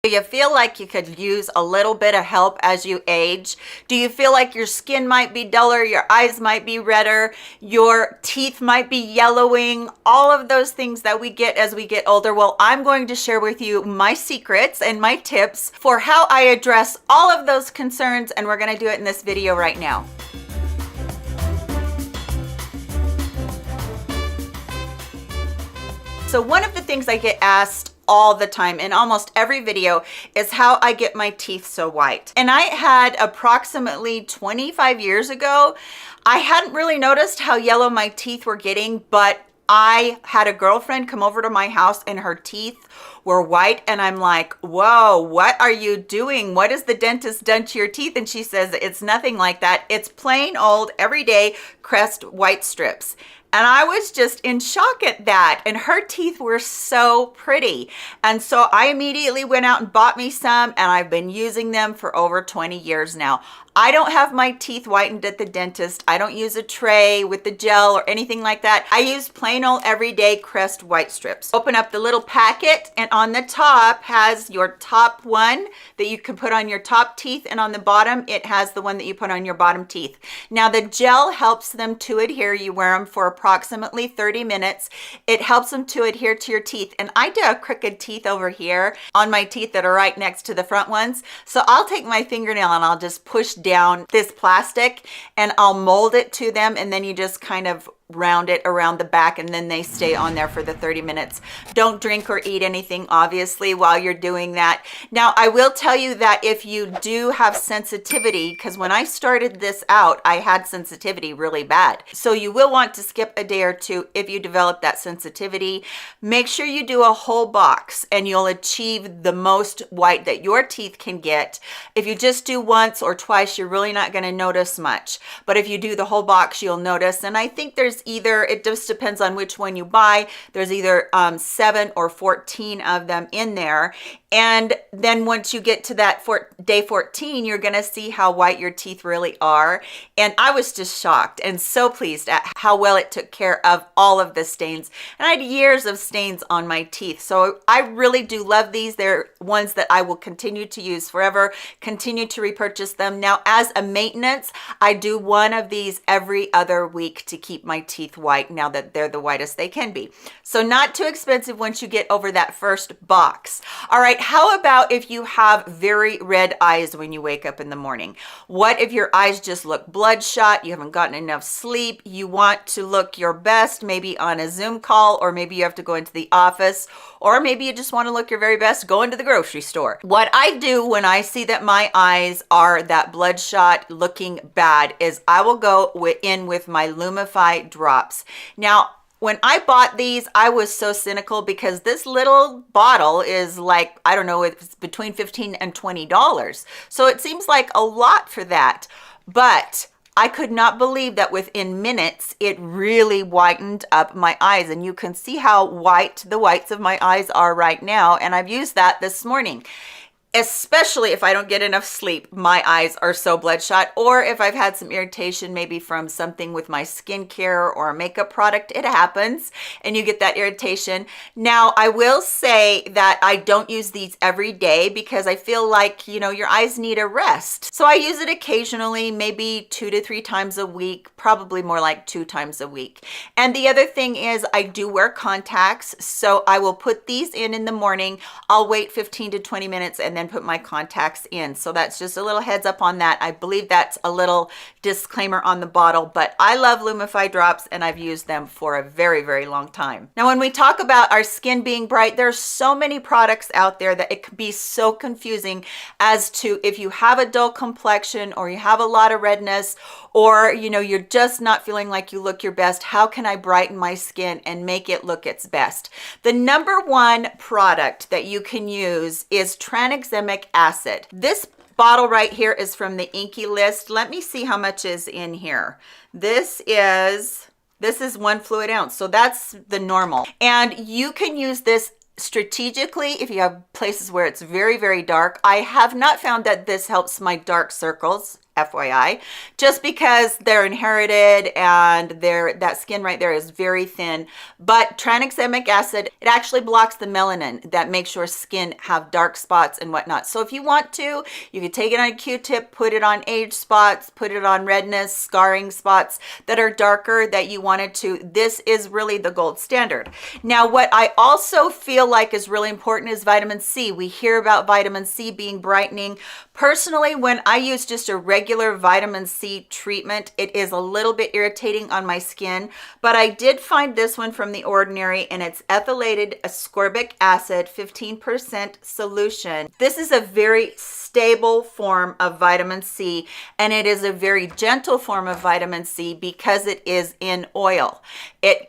Do you feel like you could use a little bit of help as you age? Do you feel like your skin might be duller, your eyes might be redder, your teeth might be yellowing, all of those things that we get as we get older? Well, I'm going to share with you my secrets and my tips for how I address all of those concerns, and we're going to do it in this video right now. So one of the things I get asked all the time in almost every video is how I get my teeth so white. And I had approximately 25 years ago, I hadn't really noticed how yellow my teeth were getting, but I had a girlfriend come over to my house and her teeth were white, and I'm like, whoa, what are you doing? What has the dentist done to your teeth? And she says, it's nothing like that. It's plain old everyday Crest white strips. And I was just in shock at that. And her teeth were so pretty. And so I immediately went out and bought me some, and I've been using them for over 20 years now. I don't have my teeth whitened at the dentist. I don't use a tray with the gel or anything like that. I use plain old everyday Crest white strips. Open up the little packet, and on the top has your top one that you can put on your top teeth, and on the bottom it has the one that you put on your bottom teeth. Now the gel helps them to adhere. You wear them for approximately 30 minutes. It helps them to adhere to your teeth. And I do have crooked teeth over here on my teeth that are right next to the front ones. So I'll take my fingernail and I'll just push down this plastic and I'll mold it to them, and then you just kind of round it around the back, and then they stay on there for the 30 minutes. Don't drink or eat anything, obviously, while you're doing that. Now, I will tell you that if you do have sensitivity, because when I started this out, I had sensitivity really bad. So you will want to skip a day or two if you develop that sensitivity. Make sure you do a whole box, and you'll achieve the most white that your teeth can get. If you just do once or twice, you're really not going to notice much. But if you do the whole box, you'll notice. And I think there's either, it just depends on which one you buy, there's either 7 or 14 of them in there. And then once you get to that day 14, you're going to see how white your teeth really are. And I was just shocked and so pleased at how well it took care of all of the stains. And I had years of stains on my teeth. So I really do love these. They're ones that I will continue to use forever, continue to repurchase them. Now, as a maintenance, I do one of these every other week to keep my teeth white now that they're the whitest they can be. So not too expensive once you get over that first box. All right. How about if you have very red eyes when you wake up in the morning? What if your eyes just look bloodshot? You haven't gotten enough sleep. You want to look your best, maybe on a Zoom call, or maybe you have to go into the office, or maybe you just want to look your very best, go into the grocery store. What I do when I see that my eyes are that bloodshot looking bad is I will go in with my Lumify drops. Now, when I bought these, I was so cynical because this little bottle is like, I don't know, it's between $15 and $20. So it seems like a lot for that. But I could not believe that within minutes, it really whitened up my eyes. And you can see how white the whites of my eyes are right now. And I've used that this morning. Especially if I don't get enough sleep, my eyes are so bloodshot, or if I've had some irritation, maybe from something with my skincare or a makeup product, it happens, and you get that irritation. Now, I will say that I don't use these every day because I feel like, you know, your eyes need a rest. So I use it occasionally, maybe 2 to 3 times a week, probably more like 2 times a week. And the other thing is I do wear contacts, so I will put these in the morning. I'll wait 15 to 20 minutes and then put my contacts in. So that's just a little heads up on that. I believe that's a little disclaimer on the bottle, but I love Lumify drops and I've used them for a very, very long time. Now, when we talk about our skin being bright, there's so many products out there that it can be so confusing as to if you have a dull complexion or you have a lot of redness, or, you know, you're just not feeling like you look your best. How can I brighten my skin and make it look its best? The number one product that you can use is tranexamic acid. This bottle right here is from the Inky list. Let me see how much is in here. This is 1 fluid ounce. So that's the normal. And you can use this strategically if you have places where it's very, very dark. I have not found that this helps my dark circles FYI, just because they're inherited and that skin right there is very thin. But tranexamic acid, it actually blocks the melanin that makes your skin have dark spots and whatnot. So if you want to, you can take it on a Q-tip, put it on age spots, put it on redness, scarring spots that are darker that you wanted to. This is really the gold standard. Now, what I also feel like is really important is vitamin C. We hear about vitamin C being brightening. Personally, when I use just a regular vitamin C treatment, it is a little bit irritating on my skin, but I did find this one from The Ordinary, and it's ethylated ascorbic acid, 15% solution. This is a very stable form of vitamin C, and it is a very gentle form of vitamin C because it is in oil.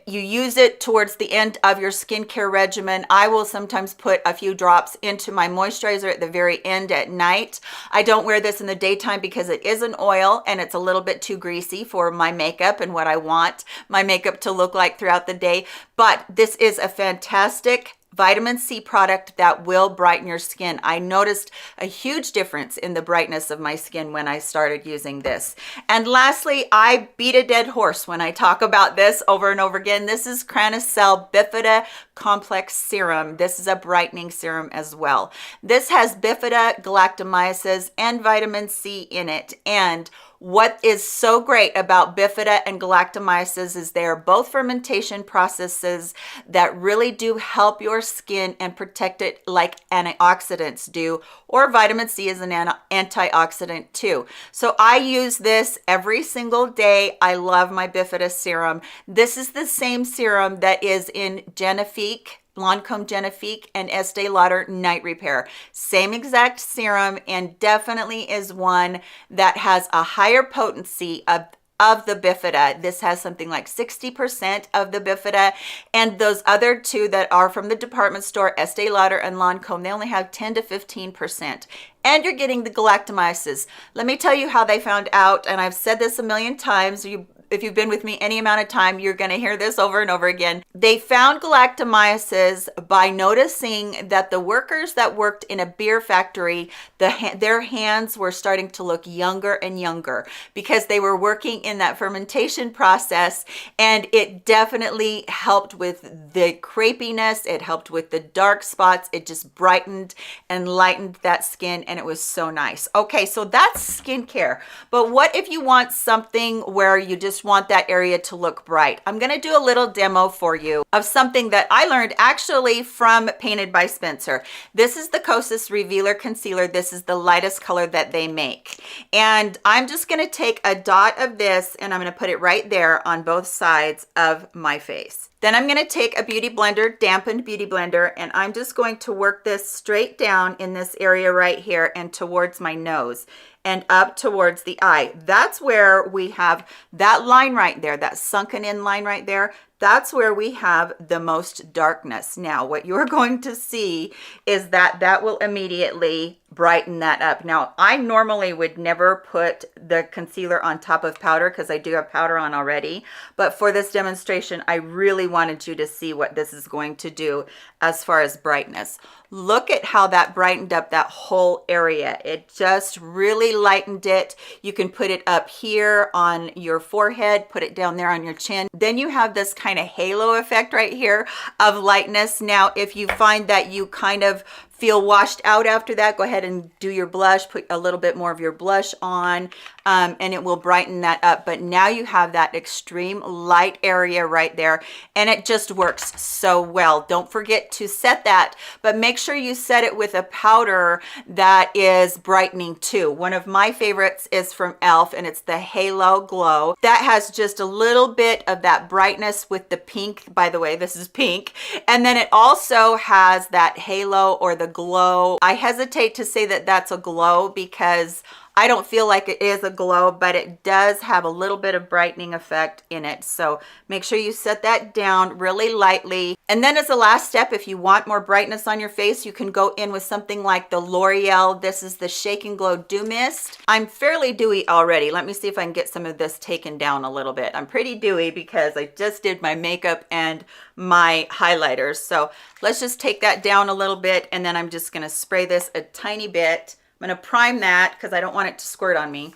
You use it towards the end of your skincare regimen. I will sometimes put a few drops into my moisturizer at the very end at night. I don't wear this in the daytime because it is an oil and it's a little bit too greasy for my makeup and what I want my makeup to look like throughout the day. But this is a fantastic vitamin C product that will brighten your skin. I noticed a huge difference in the brightness of my skin when I started using this. And lastly, I beat a dead horse when I talk about this over and over again. This is Cranicell Bifida Complex Serum. This is a brightening serum as well. This has bifida, galactomyces, and vitamin C in it. And what is so great about bifida and galactomyces is they are both fermentation processes that really do help your skin and protect it like antioxidants do, or vitamin C is an antioxidant too. So I use this every single day. I love my bifida serum. This is the same serum that is in Genifique, Lancome Genifique, and Estee Lauder Night Repair. Same exact serum, and definitely is one that has a higher potency of the bifida. This has something like 60% of the bifida, and those other two that are from the department store, Estee Lauder and Lancome, they only have 10 to 15%. And you're getting the galactomyces. Let me tell you how they found out, and I've said this a million times. If you've been with me any amount of time, you're going to hear this over and over again. They found galactomyces by noticing that the workers that worked in a beer factory, their hands were starting to look younger and younger because they were working in that fermentation process, and it definitely helped with the crepiness. It helped with the dark spots. It just brightened and lightened that skin, and it was so nice. Okay, so that's skincare. But what if you want something where you just want that area to look bright? I'm going to do a little demo for you of something that I learned actually from Painted by Spencer. This is the Kosas Revealer Concealer. This is the lightest color that they make. And I'm just going to take a dot of this and I'm going to put it right there on both sides of my face. Then I'm going to take a beauty blender, dampened beauty blender, and I'm just going to work this straight down in this area right here and towards my nose and up towards the eye. That's where we have that line right there, that sunken in line right there. That's where we have the most darkness. Now, what you're going to see is that will immediately brighten that up. Now, I normally would never put the concealer on top of powder because I do have powder on already. But for this demonstration, I really wanted you to see what this is going to do as far as brightness. Look at how that brightened up that whole area. It just really lightened it. You can put it up here on your forehead, put it down there on your chin. Then you have this kind of halo effect right here of lightness. Now, if you find that you kind of feel washed out after that, go ahead and do your blush, put a little bit more of your blush on, and it will brighten that up. But now you have that extreme light area right there, and it just works so well. Don't forget to set that, but make sure you set it with a powder that is brightening too. One of my favorites is from e.l.f. and it's the Halo Glow. That has just a little bit of that brightness with the pink. By the way, this is pink. And then it also has that halo or the glow. I hesitate to say that that's a glow because I don't feel like it is a glow, but it does have a little bit of brightening effect in it. So make sure you set that down really lightly. And then as a last step, if you want more brightness on your face, you can go in with something like the L'Oreal. This is the Shake and Glow Dew Mist. I'm fairly dewy already. Let me see if I can get some of this taken down a little bit. I'm pretty dewy because I just did my makeup and my highlighters. So let's just take that down a little bit, and then I'm just going to spray this a tiny bit. I'm going to prime that because I don't want it to squirt on me.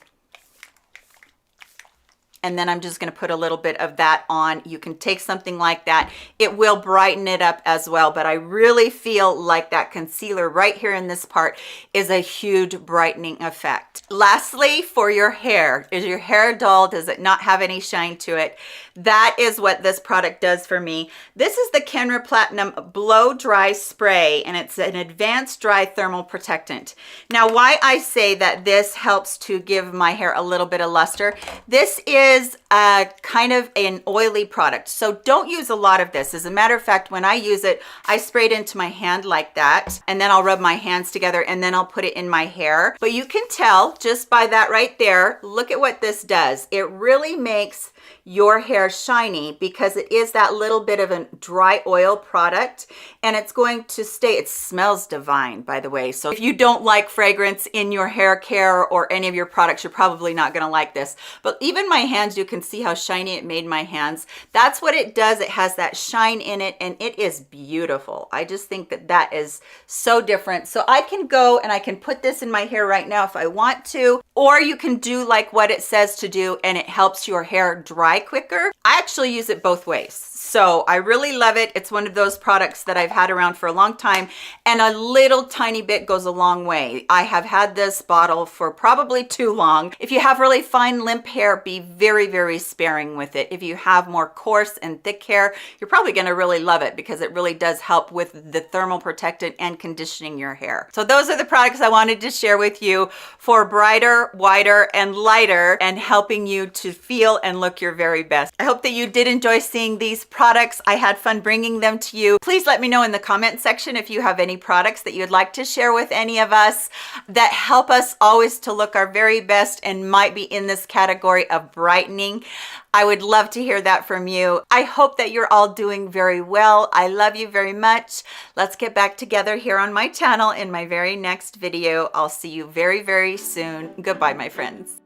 and then I'm just going to put a little bit of that on. You can take something like that. It will brighten it up as well, but I really feel like that concealer right here in this part is a huge brightening effect. Lastly, for your hair, is your hair dull? Does it not have any shine to it? That is what this product does for me. This is the Kenra Platinum Blow Dry Spray, and it's an advanced dry thermal protectant. Now, why I say that this helps to give my hair a little bit of luster, this is a kind of an oily product, so don't use a lot of this. As a matter of fact, when I use it, I spray it into my hand like that, and then I'll rub my hands together, and then I'll put it in my hair. But you can tell just by that right there, look at what this does. It really makes your hair shiny because it is that little bit of a dry oil product, and it's going to stay. It smells divine, by the way. So if you don't like fragrance in your hair care or any of your products, you're probably not going to like this. But even my hands, you can see how shiny it made my hands. That's what it does. It has that shine in it, and it is beautiful. I just think that that is so different. So I can go and I can put this in my hair right now if I want to, or you can do like what it says to do, and it helps your hair dry quicker. I actually use it both ways. So I really love it. It's one of those products that I've had around for a long time, and a little tiny bit goes a long way. I have had this bottle for probably too long. If you have really fine limp hair, be very, very sparing with it. If you have more coarse and thick hair, you're probably going to really love it because it really does help with the thermal protectant and conditioning your hair. So those are the products I wanted to share with you for brighter, whiter, and lighter, and helping you to feel and look your very best. I hope that you did enjoy seeing these products. I had fun bringing them to you. Please let me know in the comment section if you have any products that you'd like to share with any of us that help us always to look our very best and might be in this category of brightening. I would love to hear that from you. I hope that you're all doing very well. I love you very much. Let's get back together here on my channel in my very next video. I'll see you very, very soon. Goodbye, my friends.